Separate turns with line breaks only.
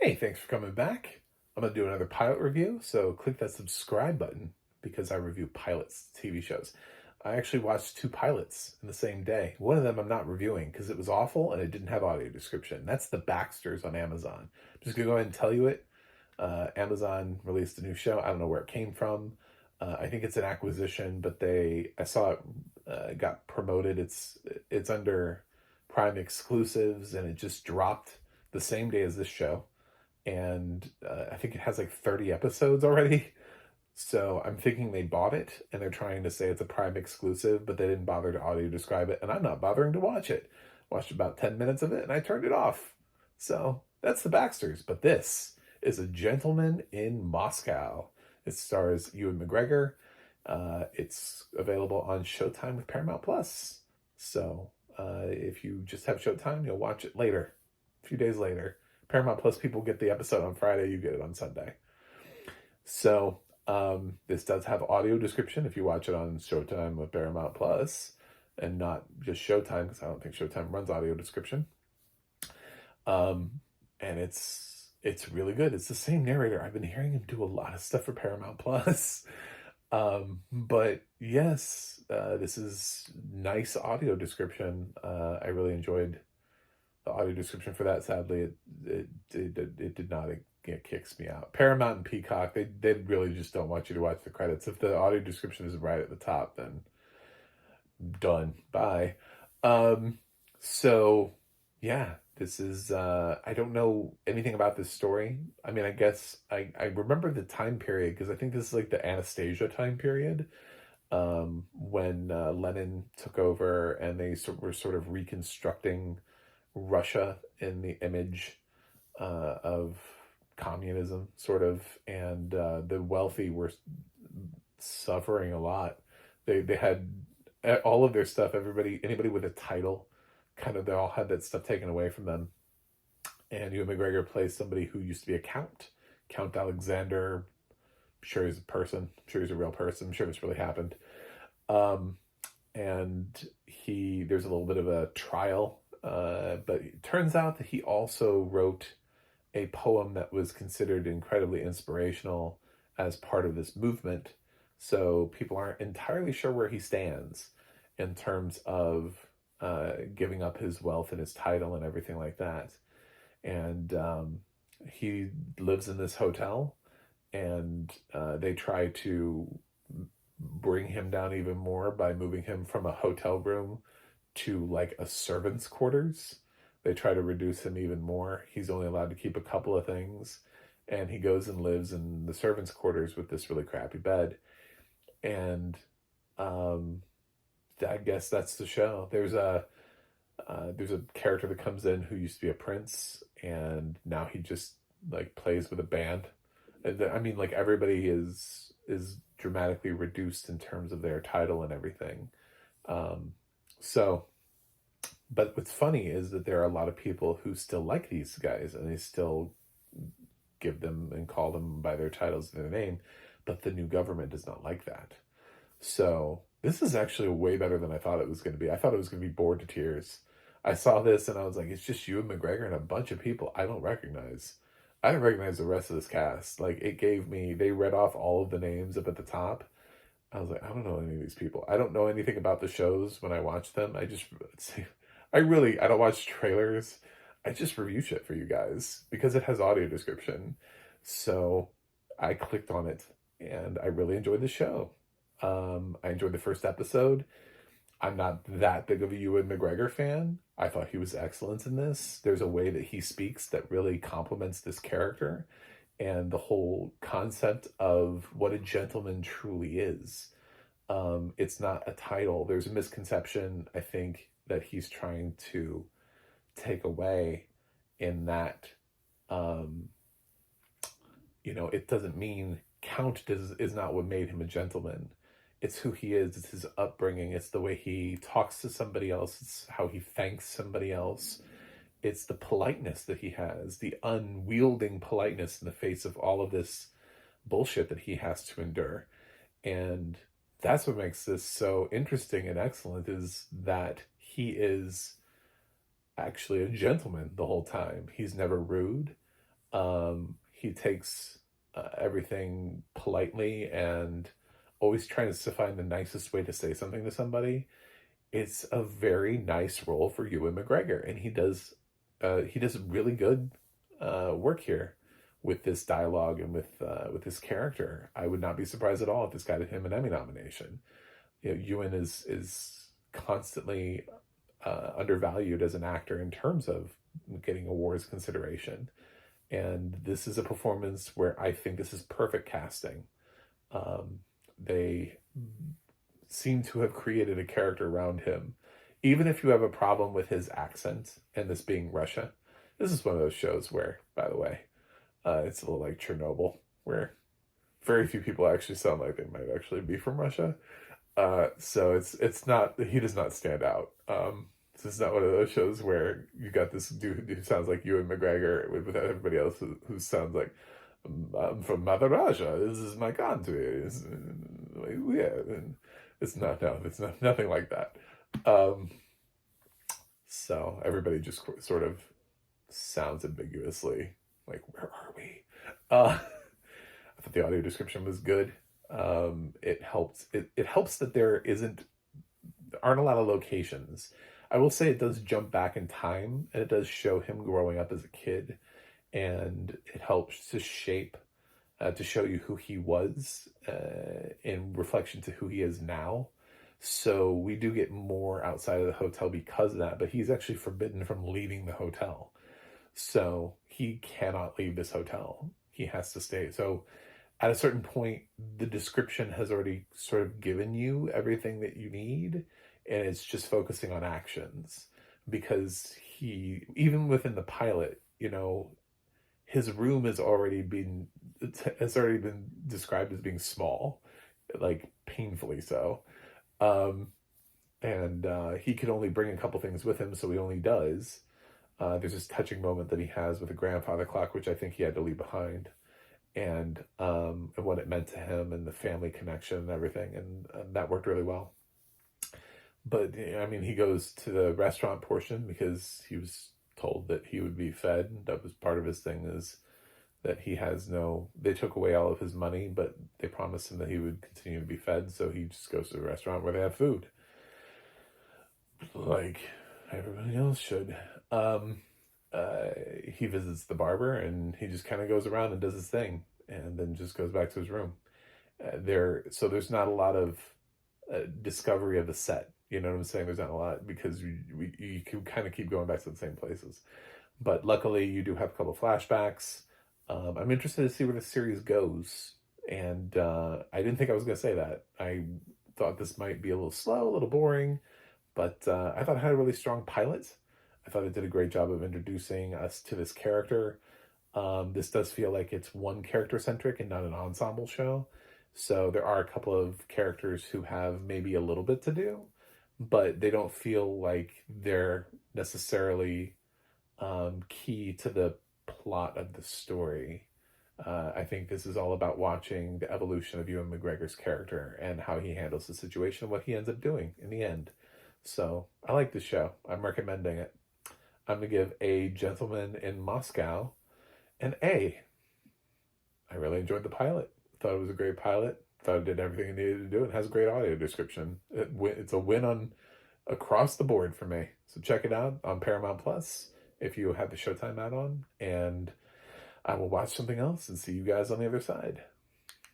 Hey, thanks for coming back. I'm going to do another pilot review, so click that subscribe button because I review pilots, TV shows. I actually watched two pilots in the same day. One of them I'm not reviewing because it was awful and it didn't have audio description. That's The Baxters on Amazon. I'm just going to go ahead and tell you it. Amazon released a new show. I don't know where it came from. I think it's an acquisition, but I saw it got promoted. It's under Prime exclusives and it just dropped the same day as this show, and I think it has like 30 episodes already. So I'm thinking they bought it and they're trying to say it's a Prime exclusive, but they didn't bother to audio describe it, and I'm not bothering to watch it. Watched about 10 minutes of it and I turned it off. So that's The Baxters, but this is A Gentleman in Moscow. It stars Ewan McGregor. It's available on Showtime with Paramount Plus. So if you just have Showtime, you'll watch it later, a few days later. Paramount Plus people get the episode on Friday, you get it on Sunday. So this does have audio description if you watch it on Showtime with Paramount Plus and not just Showtime, because I don't think Showtime runs audio description. And it's really good. It's the same narrator. I've been hearing him do a lot of stuff for Paramount Plus. But yes, this is nice audio description. I really enjoyed the audio description for that. Sadly, it did not. It kicks me out. Paramount and Peacock, they really just don't want you to watch the credits. If the audio description is right at the top, then done. Bye. So yeah, this is I don't know anything about this story. I mean, I guess I remember the time period because I think this is like the Anastasia time period, when Lenin took over and they were sort of reconstructing Russia in the image of communism, sort of, and the wealthy were suffering a lot. They had all of their stuff. Anybody with a title, kind of, they all had that stuff taken away from them. And Ewan McGregor plays somebody who used to be a Count Alexander. I'm sure he's a person. I'm sure he's a real person. I'm sure this really happened. And there's a little bit of a trial, but it turns out that he also wrote a poem that was considered incredibly inspirational as part of this movement. So people aren't entirely sure where he stands in terms of giving up his wealth and his title and everything like that. And he lives in this hotel, and they try to bring him down even more by moving him from a hotel room to like a servant's quarters. They try to reduce him even more. He's only allowed to keep a couple of things, and he goes and lives in the servant's quarters with this really crappy bed. And I guess that's the show. There's a character that comes in who used to be a prince, and now he just like plays with a band. I mean, like, everybody is dramatically reduced in terms of their title and everything. But what's funny is that there are a lot of people who still like these guys, and they still give them and call them by their titles and their name, but the new government does not like that. So this is actually way better than I thought it was going to be. I thought it was going to be bored to tears. I saw this and I was like, it's just Ewan McGregor and a bunch of people I don't recognize. I don't recognize the rest of this cast. Like, they read off all of the names up at the top. I was like, I don't know any of these people. I don't know anything about the shows when I watch them. I don't watch trailers. I just review shit for you guys because it has audio description. So I clicked on it and I really enjoyed the show. I enjoyed the first episode. I'm not that big of a Ewan McGregor fan. I thought he was excellent in this. There's a way that he speaks that really complements this character and the whole concept of what a gentleman truly is. It's not a title. There's a misconception, I think, that he's trying to take away, in that, it doesn't mean Count is not what made him a gentleman. It's who he is. It's his upbringing. It's the way he talks to somebody else. It's how he thanks somebody else. It's the politeness that he has, the unwielding politeness in the face of all of this bullshit that he has to endure. And that's what makes this so interesting and excellent, is that he is actually a gentleman the whole time. He's never rude. He takes everything politely and always trying to find the nicest way to say something to somebody. It's a very nice role for Ewan McGregor, and he does really good work here with this dialogue and with this character. I would not be surprised at all if this got him an Emmy nomination. You know, Ewan is constantly undervalued as an actor in terms of getting awards consideration, and this is a performance where I think this is perfect casting. They seem to have created a character around him. Even if you have a problem with his accent and this being Russia, this is one of those shows where, by the way, it's a little like Chernobyl, where very few people actually sound like they might actually be from Russia. So it's not, he does not stand out. This is not one of those shows where you got this dude who sounds like Ewan McGregor with everybody else who sounds like, I'm from Mother Russia. This is my country. Yeah, and it's not. No, it's not nothing like that. So everybody just sort of sounds ambiguously like, where are we? I thought the audio description was good. It helps. It helps that there aren't a lot of locations. I will say it does jump back in time, and it does show him growing up as a kid, and it helps to shape, to show you who he was in reflection to who he is now. So we do get more outside of the hotel because of that, but he's actually forbidden from leaving the hotel. So he cannot leave this hotel. He has to stay. So at a certain point, the description has already sort of given you everything that you need, and it's just focusing on actions. Because even within the pilot, you know, his room has already been described as being small, like painfully so. And he could only bring a couple things with him, so he only does. There's this touching moment that he has with a grandfather clock, which I think he had to leave behind, and what it meant to him and the family connection and everything, and that worked really well. But I mean, he goes to the restaurant portion because he was told that he would be fed. That was part of his thing, is that they took away all of his money, but they promised him that he would continue to be fed. So he just goes to the restaurant where they have food, like everybody else should. He visits the barber, and he just kind of goes around and does his thing, and then just goes back to his room. So there's not a lot of discovery of the set. You know what I'm saying? There's not a lot, because you can kind of keep going back to the same places. But luckily, you do have a couple of flashbacks. I'm interested to see where the series goes. And I didn't think I was going to say that. I thought this might be a little slow, a little boring. But I thought it had a really strong pilot. I thought it did a great job of introducing us to this character. This does feel like it's one character-centric and not an ensemble show. So there are a couple of characters who have maybe a little bit to do, but they don't feel like they're necessarily key to the plot of the story. I think this is all about watching the evolution of Ewan McGregor's character and how he handles the situation and what he ends up doing in the end. So I like this show. I'm recommending it. I'm going to give A Gentleman in Moscow an A. I really enjoyed the pilot. Thought it was a great pilot. Thought it did everything it needed to do. It has a great audio description. It's a win across the board for me. So check it out on Paramount Plus if you have the Showtime add-on. And I will watch something else and see you guys on the other side.